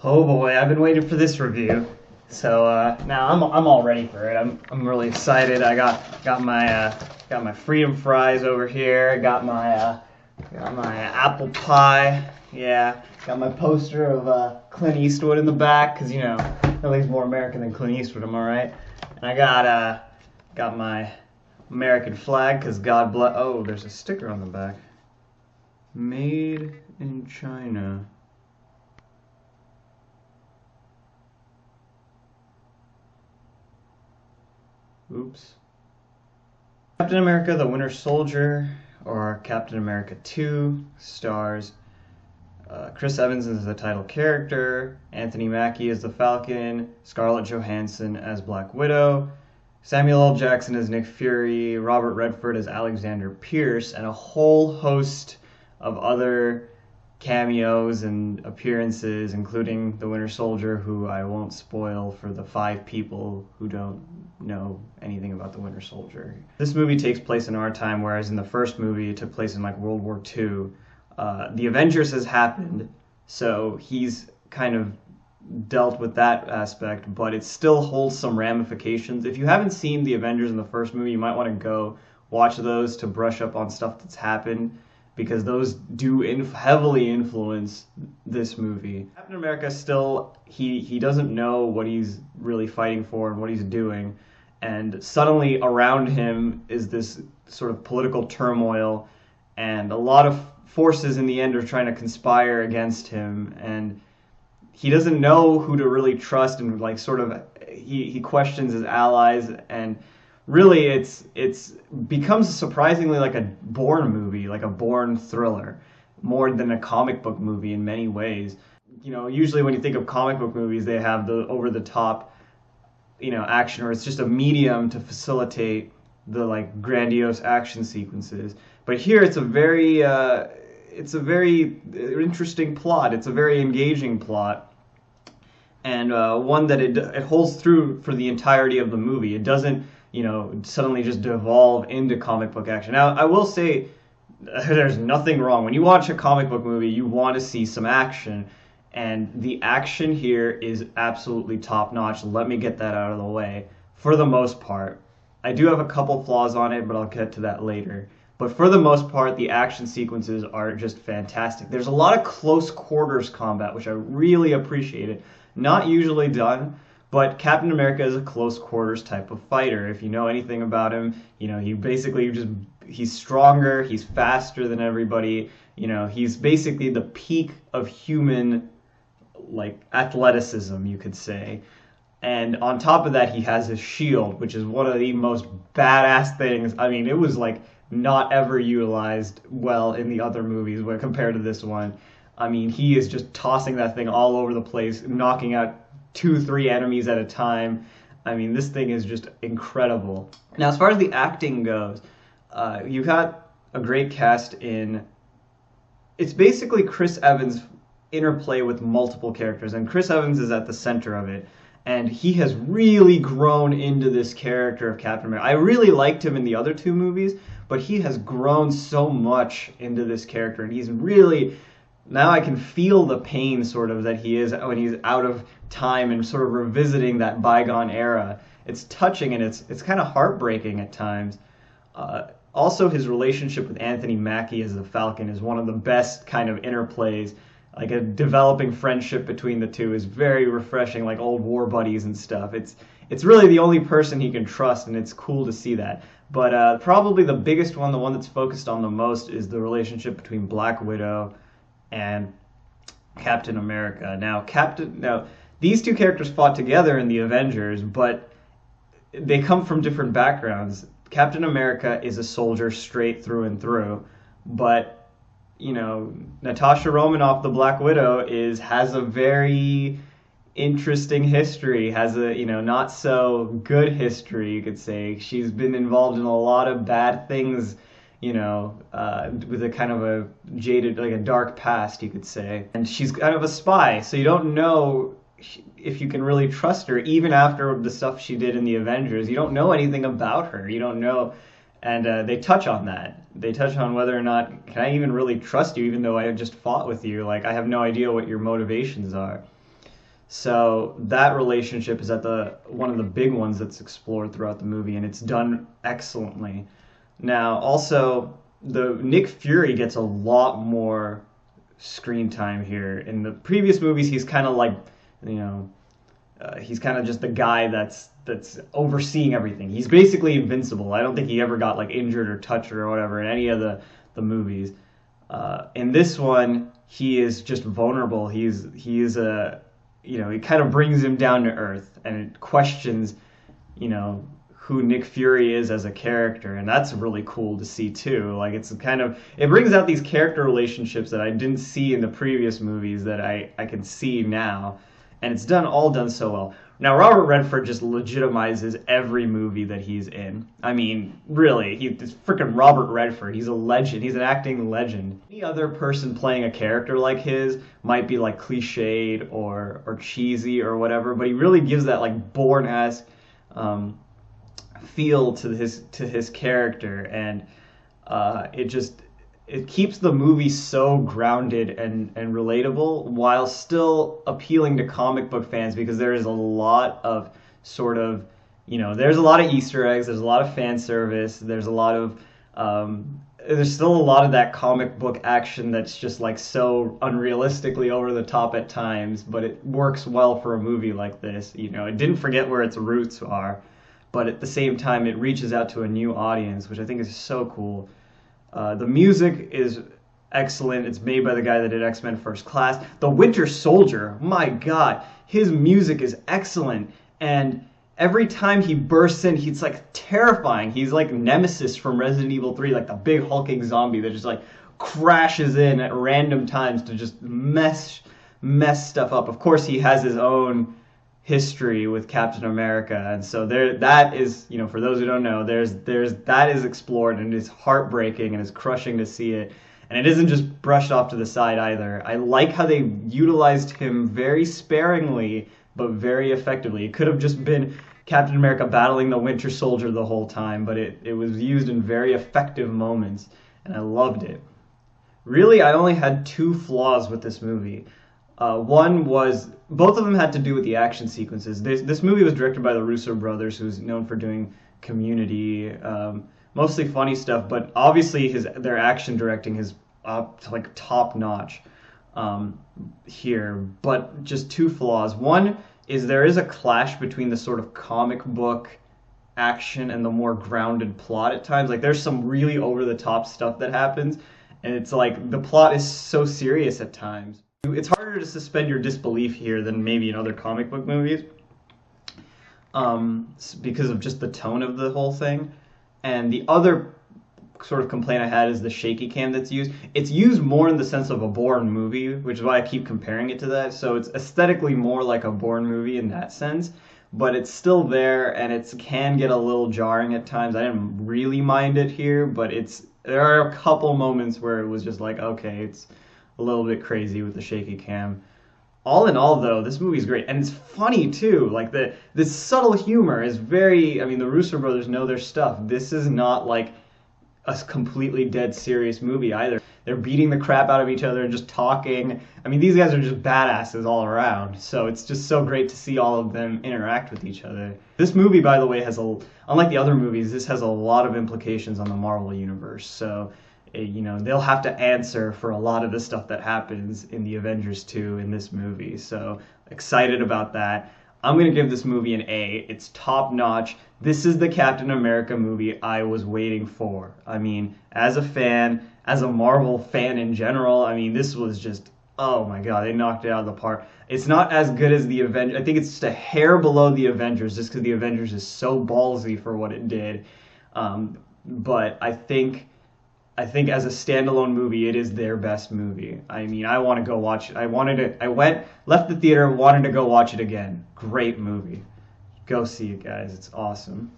Oh boy, I've been waiting for this review. So now I'm all ready for it. I'm really excited. I got my freedom fries over here. Got my apple pie. Yeah, got my poster of Clint Eastwood in the back because nothing's more American than Clint Eastwood. Am I right? And I got my American flag because God bless. Oh, there's a sticker on the back. Made in China. Oops. Captain America the Winter Soldier, or Captain America 2, stars Chris Evans as the title character, Anthony Mackie as the Falcon, Scarlett Johansson as Black Widow, Samuel L. Jackson as Nick Fury, Robert Redford as Alexander Pierce, and a whole host of other cameos and appearances, including the Winter Soldier, who I won't spoil for the 5 people who don't know anything about the Winter Soldier. This movie takes place in our time, whereas in the first movie it took place in like World War II. The Avengers has happened, so he's kind of dealt with that aspect, but it still holds some ramifications. If you haven't seen the Avengers in the first movie, you might want to go watch those to brush up on stuff that's happened, because those do heavily influence this movie. Captain America still, he doesn't know what he's really fighting for and what he's doing, and suddenly around him is this sort of political turmoil, and a lot of forces in the end are trying to conspire against him, and he doesn't know who to really trust, and like sort of he questions his allies, and really it's becomes surprisingly like a Bourne movie, like a Bourne thriller, more than a comic book movie in many ways. Usually when you think of comic book movies, they have the over the top, action, or it's just a medium to facilitate the like grandiose action sequences. But here it's a very interesting plot. It's a very engaging plot, and one that it holds through for the entirety of the movie. It doesn't suddenly just devolve into comic book action. Now, I will say there's nothing wrong. When you watch a comic book movie, you want to see some action, and the action here is absolutely top-notch. Let me get that out of the way. For the most part, I do have a couple flaws on it, but I'll get to that later. But for the most part, the action sequences are just fantastic. There's a lot of close quarters combat, which I really appreciated. Not usually done, but Captain America is a close quarters type of fighter. If you know anything about him, he basically he's stronger, he's faster than everybody. He's basically the peak of human like athleticism, you could say. And on top of that, he has his shield, which is one of the most badass things. I mean, it was like not ever utilized well in the other movies when compared to this one. I mean, he is just tossing that thing all over the place, knocking out 2-3 enemies at a time. I mean, this thing is just incredible. Now, as far as the acting goes, you got a great cast in. It's basically Chris Evans' interplay with multiple characters, and Chris Evans is at the center of it. And he has really grown into this character of Captain America. I really liked him in the other 2 movies, but he has grown so much into this character, and he's really, now I can feel the pain sort of that he is when he's out of time and sort of revisiting that bygone era. It's touching, and it's kind of heartbreaking at times. Also, his relationship with Anthony Mackie as the Falcon is one of the best kind of interplays. Like a developing friendship between the two is very refreshing, like old war buddies and stuff. It's really the only person he can trust, and it's cool to see that. But probably the biggest one, the one that's focused on the most, is the relationship between Black Widow and Captain America. Now, these 2 characters fought together in the Avengers, but they come from different backgrounds. Captain America is a soldier straight through and through, but Natasha Romanoff, the Black Widow, has a very interesting history, has a not so good history, you could say. She's been involved in a lot of bad things, with a kind of a jaded, like a dark past, you could say. And she's kind of a spy, so you don't know if you can really trust her, even after the stuff she did in the Avengers. You don't know anything about her. You don't know. And they touch on that. They touch on whether or not, can I even really trust you, even though I just fought with you? Like, I have no idea what your motivations are. So that relationship is at the one of the big ones that's explored throughout the movie, and it's done excellently. Now, also, the Nick Fury gets a lot more screen time here. In the previous movies, he's kind of like, you know, he's kind of just the guy that's overseeing everything. He's basically invincible. I don't think he ever got like injured or touched or whatever in any of the movies. In this one, he is just vulnerable. He is a, you know, it kind of brings him down to earth, and it questions, you know, who Nick Fury is as a character, and that's really cool to see too. Like, it's kind of, it brings out these character relationships that I didn't see in the previous movies that I can see now, and it's all done so well. Now, Robert Redford just legitimizes every movie that he's in. I mean, really, he's freaking Robert Redford. He's a legend. He's an acting legend. Any other person playing a character like his might be like cliched or cheesy or whatever, but he really gives that like Bourne-esque feel to his character, and it keeps the movie so grounded and relatable while still appealing to comic book fans, because there is a lot of sort of, you know, there's a lot of Easter eggs, there's a lot of fan service, there's a lot of there's still a lot of that comic book action that's just like so unrealistically over the top at times, but it works well for a movie like this. You know, it didn't forget where its roots are, but at the same time it reaches out to a new audience, which I think is so cool. The music is excellent. It's made by the guy that did X-Men First Class. The Winter Soldier, my God, his music is excellent. And every time he bursts in, he's like terrifying. He's like Nemesis from Resident Evil 3, like the big hulking zombie that just like crashes in at random times to just mess stuff up. Of course, he has his own history with Captain America, and so that is, you know, for those who don't know, there's that is explored, and it's heartbreaking and it's crushing to see it, and it isn't just brushed off to the side either. I like how they utilized him very sparingly but very effectively. It could have just been Captain America battling the Winter Soldier the whole time, but it was used in very effective moments, and I loved it. Really, I only had two flaws with this movie. One was, both of them had to do with the action sequences. This movie was directed by the Russo brothers, who's known for doing Community, mostly funny stuff, but obviously their action directing is like top notch here. But just two flaws. One is there is a clash between the sort of comic book action and the more grounded plot at times. Like, there's some really over the top stuff that happens, and it's like the plot is so serious at times. It's harder to suspend your disbelief here than maybe in other comic book movies, because of just the tone of the whole thing. And the other sort of complaint I had is the shaky cam that's used. It's used more in the sense of a Bourne movie, which is why I keep comparing it to that. So it's aesthetically more like a Bourne movie in that sense, but it's still there, and it can get a little jarring at times. I didn't really mind it here, but there are a couple moments where it was just like, okay, it's a little bit crazy with the shaky cam. All in all, though, this movie's great, and it's funny too. Like, this subtle humor is very, I mean, the Russo brothers know their stuff. This is not like a completely dead serious movie either. They're beating the crap out of each other and just talking. I mean, these guys are just badasses all around. So it's just so great to see all of them interact with each other. This movie, by the way, unlike the other movies, this has a lot of implications on the Marvel Universe. So, you know, they'll have to answer for a lot of the stuff that happens in the Avengers 2 in this movie. So excited about that. I'm going to give this movie an A. It's top notch. This is the Captain America movie I was waiting for. I mean, as a fan, as a Marvel fan in general, I mean, this was just, oh my God, they knocked it out of the park. It's not as good as the Avengers. I think it's just a hair below the Avengers, just because the Avengers is so ballsy for what it did. But I think as a standalone movie, it is their best movie. I mean, I want to go watch it. Left the theater, wanted to go watch it again. Great movie. Go see it, guys. It's awesome.